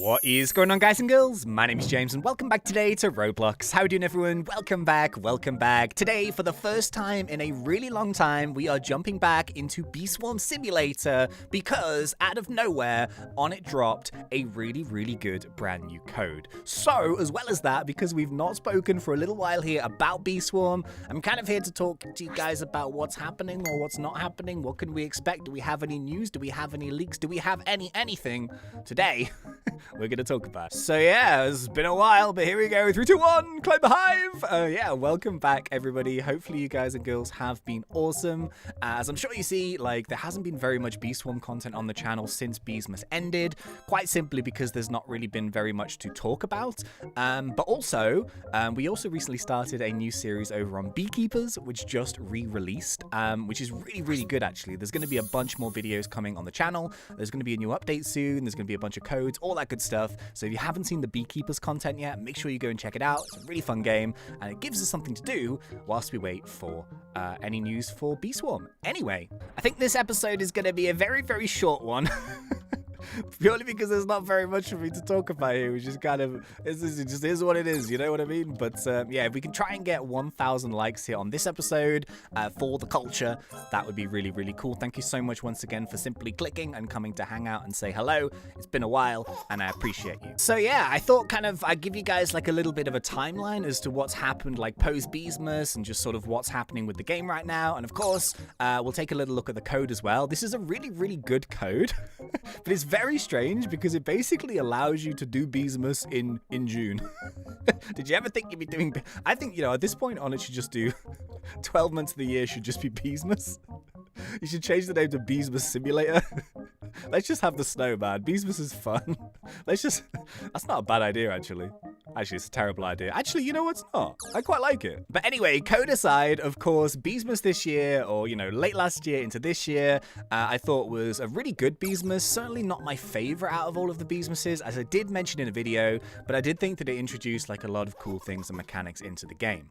What is going on, guys and girls? My name is James and welcome back today to Roblox. How are you doing, everyone? Welcome back, welcome back. Today, for the first time in a really long time, we are jumping back into Bee Swarm Simulator because out of nowhere, Onett dropped a really good brand new code. So, as well as that, because we've not spoken for a little while here about Bee Swarm, I'm kind of here to talk to you guys about what's happening or what's not happening. What can we expect? Do we have any news? Do we have any leaks? Do we have anything? Today, we're going to talk about. So yeah, it's been a while, but here we go. 3, 2, 1, climb the hive. Yeah, welcome back, everybody. Hopefully you guys and girls have been awesome. As I'm sure you see, like, there hasn't been very much Bee Swarm content on the channel since Beesmas ended, quite simply because there's not really been very much to talk about. But also, we also recently started a new series over on Beekeepers, which just re-released, which is really good, actually. There's going to be a bunch more videos coming on the channel. There's going to be a new update soon. There's going to be a bunch of codes, all that good stuff. So if you haven't seen the Beekeepers content yet, make sure you go and check it out. It's a really fun game, and it gives us something to do whilst we wait for any news for Bee Swarm. Anyway, I think this episode is going to be a very short one. Purely because there's not very much for me to talk about here, which is kind of, it just is what it is, you know what I mean? But yeah, if we can try and get 1,000 likes here on this episode for the culture, that would be really cool. Thank you so much once again for simply clicking and coming to hang out and say hello. It's been a while, and I appreciate you. So yeah, I thought I'd give you guys like a little bit of a timeline as to what's happened like post Beesmas and just sort of what's happening with the game right now. And of course, we'll take a little look at the code as well. This is a really good code, but it's very strange because it basically allows you to do Beesmas in June. Did you ever think you'd be doing... I think, you know, at this point on it should just do 12 months of the year should just be Beesmas. You should change the name to Beesmas Simulator. Let's just have the snow, man. Beesmas is fun. Let's just... That's not a bad idea, actually. Actually, it's a terrible idea. Actually, you know what's not? I quite like it. But anyway, code aside, of course, Beesmas this year, or, you know, late last year into this year, I thought was a really good Beesmas. Certainly not my favorite out of all of the Beesmases, as I did mention in a video, but I did think that it introduced, like, a lot of cool things and mechanics into the game.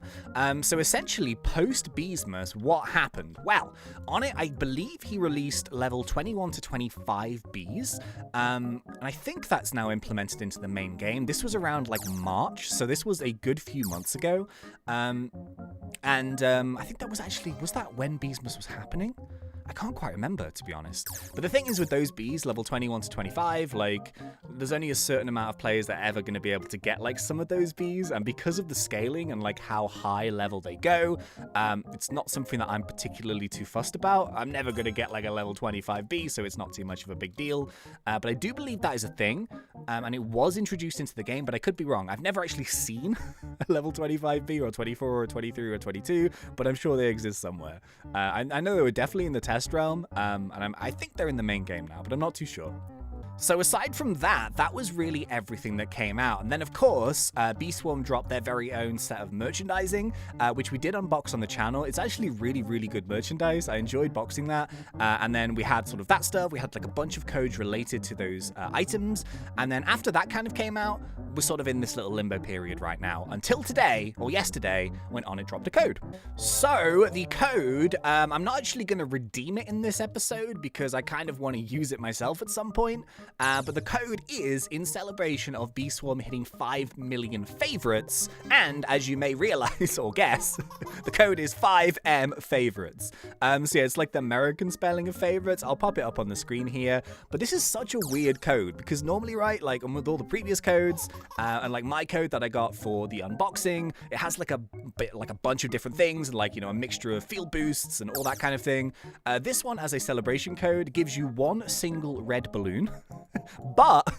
So essentially, post Beesmas, what happened? Well, on it, I believe he released level 21 to 25 bees, and I think that's now implemented into the main game. This was around, like, March, so this was a good few months ago, and I think that was actually, was that when Beesmas was happening? I can't quite remember, to be honest. But the thing is with those bees, level 21 to 25, like, there's only a certain amount of players that are ever going to be able to get, like, some of those bees. And because of the scaling and, like, how high level they go, it's not something that I'm particularly too fussed about. I'm never going to get, like, a level 25 bee, so it's not too much of a big deal. But I do believe that is a thing, and it was introduced into the game, but I could be wrong. I've never actually seen a level 25 bee, or 24, or 23, or 22, but I'm sure they exist somewhere. I know they were definitely in the test realm, and I think they're in the main game now, but I'm not too sure. So aside from that, that was really everything that came out. And then, of course, Bee Swarm dropped their very own set of merchandising, which we did unbox on the channel. It's actually really good merchandise. I enjoyed boxing that. And then we had sort of that stuff. We had like a bunch of codes related to those items. And then after that kind of came out, we're sort of in this little limbo period right now until today, or yesterday, when Onett dropped a code. So the code, I'm not actually going to redeem it in this episode because I kind of want to use it myself at some point. But the code is in celebration of Bee Swarm hitting 5 million favorites, and as you may realize or guess, the code is 5M favorites. So yeah, it's like the American spelling of favorites. I'll pop it up on the screen here, but this is such a weird code because normally, right, like with all the previous codes, and like my code that I got for the unboxing, it has like a bunch of different things, and like, you know, a mixture of field boosts and all that kind of thing. This one, as a celebration code, gives you one single red balloon. But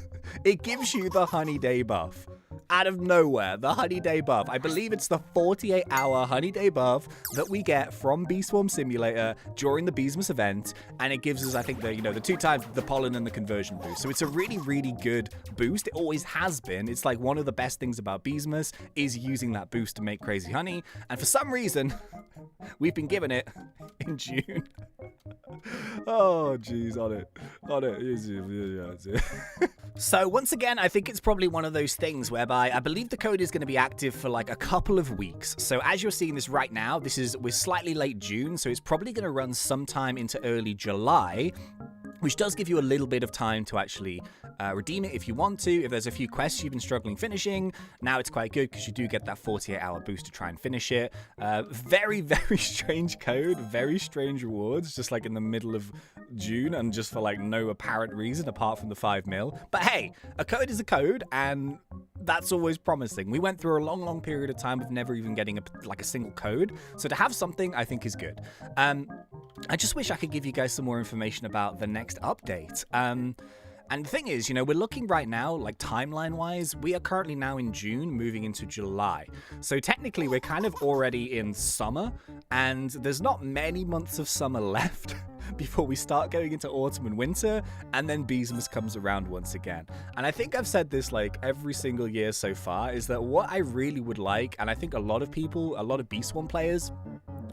it gives you the Honeyday buff. Out of nowhere, the Honeyday buff. I believe it's the 48-hour Honeyday buff that we get from Bee Swarm Simulator during the Beesmas event, and it gives us, I think, the 2 times the pollen and the conversion boost. So it's a really good boost. It always has been. It's like one of the best things about Beesmas is using that boost to make crazy honey, and for some reason, we've been given it in June. Oh, jeez, on it. So once again, I think it's probably one of those things whereby I believe the code is going to be active for like a couple of weeks. So as you're seeing this right now, we're slightly late June, so it's probably going to run sometime into early July. which does give you a little bit of time to actually redeem it if you want to. If there's a few quests you've been struggling finishing, now it's quite good because you do get that 48-hour boost to try and finish it. Very, very strange code, very strange rewards, just like in the middle of June and just for like no apparent reason apart from the 5 mil. But hey, a code is a code, and that's always promising. We went through a long, long period of time of never even getting a single code, so to have something I think is good. I just wish I could give you guys some more information about the next update. And the thing is, you know, we're looking right now, like timeline-wise, we are currently now in June, moving into July. So technically, we're kind of already in summer, and there's not many months of summer left before we start going into autumn and winter, and then Beesmas comes around once again. And I think I've said this like every single year so far, is that what I really would like, and I think a lot of people, a lot of Bee Swarm players,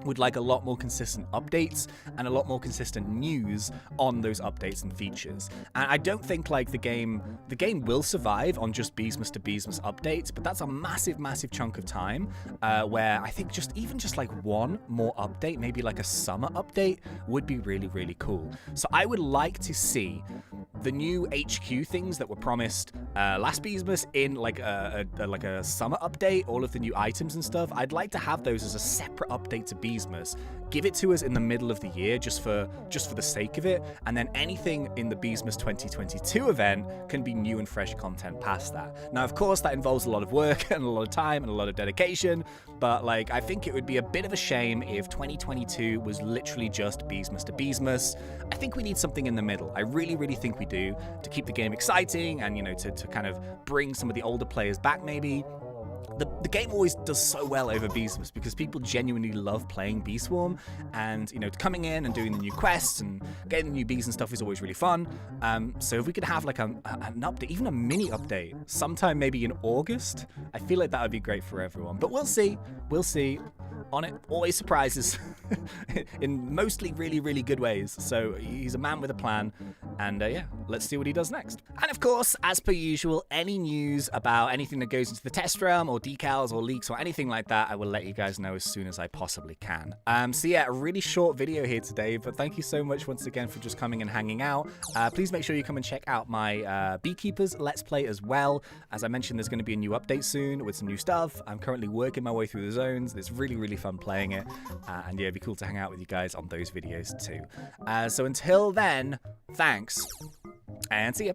would like a lot more consistent updates and a lot more consistent news on those updates and features. And I don't think like the game will survive on just Beesmas to Beesmas updates, but that's a massive, massive chunk of time where I think just like one more update, maybe like a summer update, would be really, really cool. So I would like to see the new HQ things that were promised last Beesmas in like a summer update, all of the new items and stuff. I'd like to have those as a separate update to Beesmas. Give it to us in the middle of the year just for the sake of it, and then anything in the Beesmas 2022 event can be new and fresh content past that. Now, of course, that involves a lot of work and a lot of time and a lot of dedication, but like I think it would be a bit of a shame if 2022 was literally just Beesmas to Beesmas. I think we need something in the middle. I really, really think we do, to keep the game exciting and, you know, to kind of bring some of the older players back maybe. The game always does so well over Beesmas because people genuinely love playing Bee Swarm, and, you know, coming in and doing the new quests and getting the new bees and stuff is always really fun. So if we could have like an update, even a mini update, sometime maybe in August, I feel like that would be great for everyone. But we'll see. We'll see. Onett always surprises in mostly really, really good ways. So he's a man with a plan, and yeah, let's see what he does next. And of course, as per usual, any news about anything that goes into the test realm or decals or leaks or anything like that, I will let you guys know as soon as I possibly can. So yeah, a really short video here today, but thank you so much once again for just coming and hanging out. Please make sure you come and check out my Beekeepers Let's Play as well. As I mentioned, there's going to be a new update soon with some new stuff. I'm currently working my way through the zones. It's really, really fun playing it, and yeah, it'd be cool to hang out with you guys on those videos too. So until then, thanks, and see ya.